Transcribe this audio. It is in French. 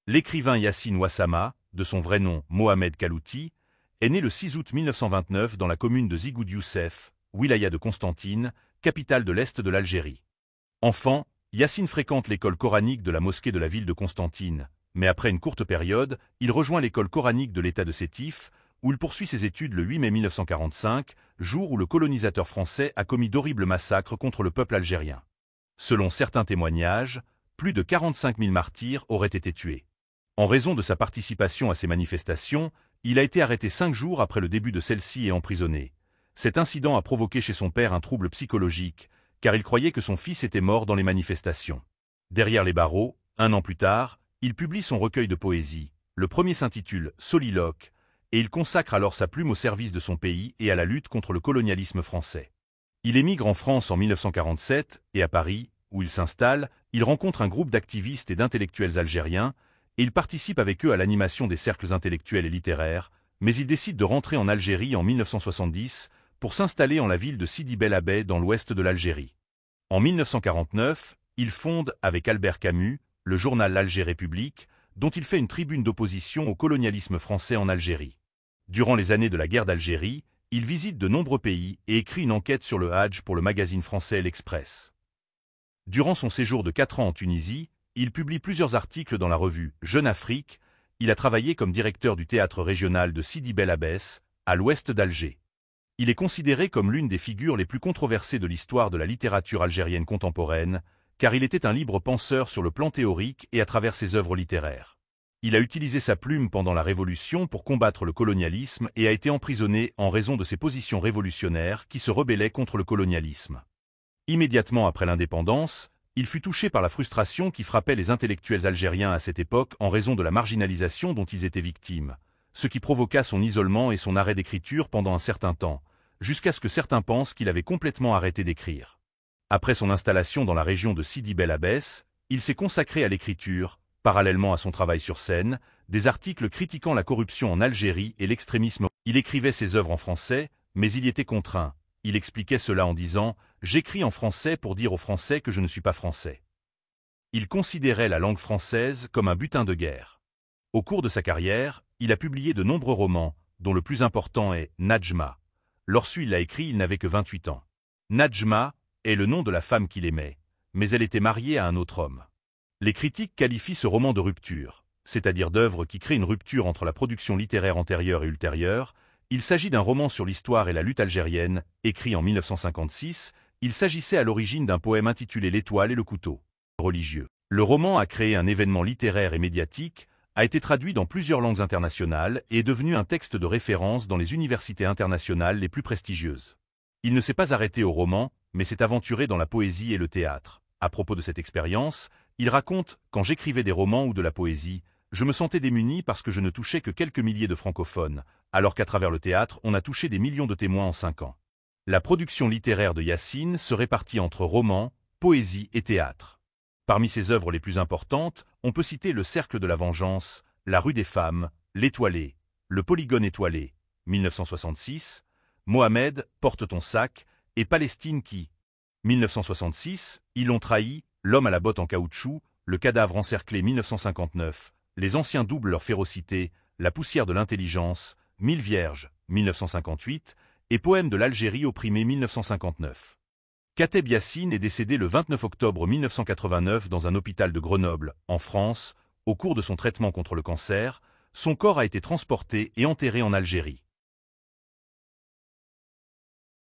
L'écrivain Yassine Ouassama, de son vrai nom Mohamed Kalouti, est né le 6 août 1929 dans la commune de Zigoud Youssef, wilaya de Constantine, capitale de l'Est de l'Algérie. Enfant, Yassine fréquente l'école coranique de la mosquée de la ville de Constantine, mais après une courte période, il rejoint l'école coranique de l'État de Sétif, où il poursuit ses études le 8 mai 1945, jour où le colonisateur français a commis d'horribles massacres contre le peuple algérien. Selon certains témoignages, plus de 45 000 martyrs auraient été tués. En raison de sa participation à ces manifestations, il a été arrêté 5 jours après le début de celle-ci et emprisonné. Cet incident a provoqué chez son père un trouble psychologique, car il croyait que son fils était mort dans les manifestations. Derrière les barreaux, 1 an plus tard, il publie son recueil de poésie. Le premier s'intitule « Soliloque » et il consacre alors sa plume au service de son pays et à la lutte contre le colonialisme français. Il émigre en France en 1947 et à Paris, où il s'installe, il rencontre un groupe d'activistes et d'intellectuels algériens et il participe avec eux à l'animation des cercles intellectuels et littéraires, mais il décide de rentrer en Algérie en 1970 pour s'installer en la ville de Sidi Bel Abbès dans l'ouest de l'Algérie. En 1949, il fonde, avec Albert Camus, le journal L'Alger République, dont il fait une tribune d'opposition au colonialisme français en Algérie. Durant les années de la guerre d'Algérie, il visite de nombreux pays et écrit une enquête sur le Hadj pour le magazine français L'Express. Durant son séjour de 4 ans en Tunisie, il publie plusieurs articles dans la revue Jeune Afrique. Il a travaillé comme directeur du théâtre régional de Sidi Bel Abbès, à l'ouest d'Alger. Il est considéré comme l'une des figures les plus controversées de l'histoire de la littérature algérienne contemporaine, car il était un libre penseur sur le plan théorique et à travers ses œuvres littéraires. Il a utilisé sa plume pendant la Révolution pour combattre le colonialisme et a été emprisonné en raison de ses positions révolutionnaires qui se rebellaient contre le colonialisme. Immédiatement après l'indépendance, il fut touché par la frustration qui frappait les intellectuels algériens à cette époque en raison de la marginalisation dont ils étaient victimes, ce qui provoqua son isolement et son arrêt d'écriture pendant un certain temps, jusqu'à ce que certains pensent qu'il avait complètement arrêté d'écrire. Après son installation dans la région de Sidi Bel Abbès, il s'est consacré à l'écriture, parallèlement à son travail sur scène, des articles critiquant la corruption en Algérie et l'extrémisme. Il écrivait ses œuvres en français, mais il y était contraint. Il expliquait cela en disant « J'écris en français pour dire aux Français que je ne suis pas français ». Il considérait la langue française comme un butin de guerre. Au cours de sa carrière, il a publié de nombreux romans, dont le plus important est Nadjma. Lorsqu'il l'a écrit, il n'avait que 28 ans. Nadjma est le nom de la femme qu'il aimait, mais elle était mariée à un autre homme. Les critiques qualifient ce roman de rupture, c'est-à-dire d'œuvre qui crée une rupture entre la production littéraire antérieure et ultérieure. Il s'agit d'un roman sur l'histoire et la lutte algérienne, écrit en 1956. Il s'agissait à l'origine d'un poème intitulé L'étoile et le couteau. Religieux. Le roman a créé un événement littéraire et médiatique, a été traduit dans plusieurs langues internationales et est devenu un texte de référence dans les universités internationales les plus prestigieuses. Il ne s'est pas arrêté au roman, mais s'est aventuré dans la poésie et le théâtre. À propos de cette expérience, il raconte « Quand j'écrivais des romans ou de la poésie, je me sentais démuni parce que je ne touchais que quelques milliers de francophones, alors qu'à travers le théâtre, on a touché des millions de témoins en 5 ans. » La production littéraire de Yassine se répartit entre romans, poésie et théâtre. Parmi ses œuvres les plus importantes, on peut citer Le Cercle de la Vengeance, La Rue des Femmes, L'Étoilé, Le Polygone étoilé, 1966, Mohamed, Porte ton sac, et Palestine qui, 1966, Ils l'ont trahi, L'homme à la botte en caoutchouc, Le cadavre encerclé 1959, Les anciens doublent leur férocité, La poussière de l'intelligence, 1000 vierges, 1958, et Poème de l'Algérie opprimée 1959. Kateb Yassine est décédé le 29 octobre 1989 dans un hôpital de Grenoble, en France. Au cours de son traitement contre le cancer, son corps a été transporté et enterré en Algérie.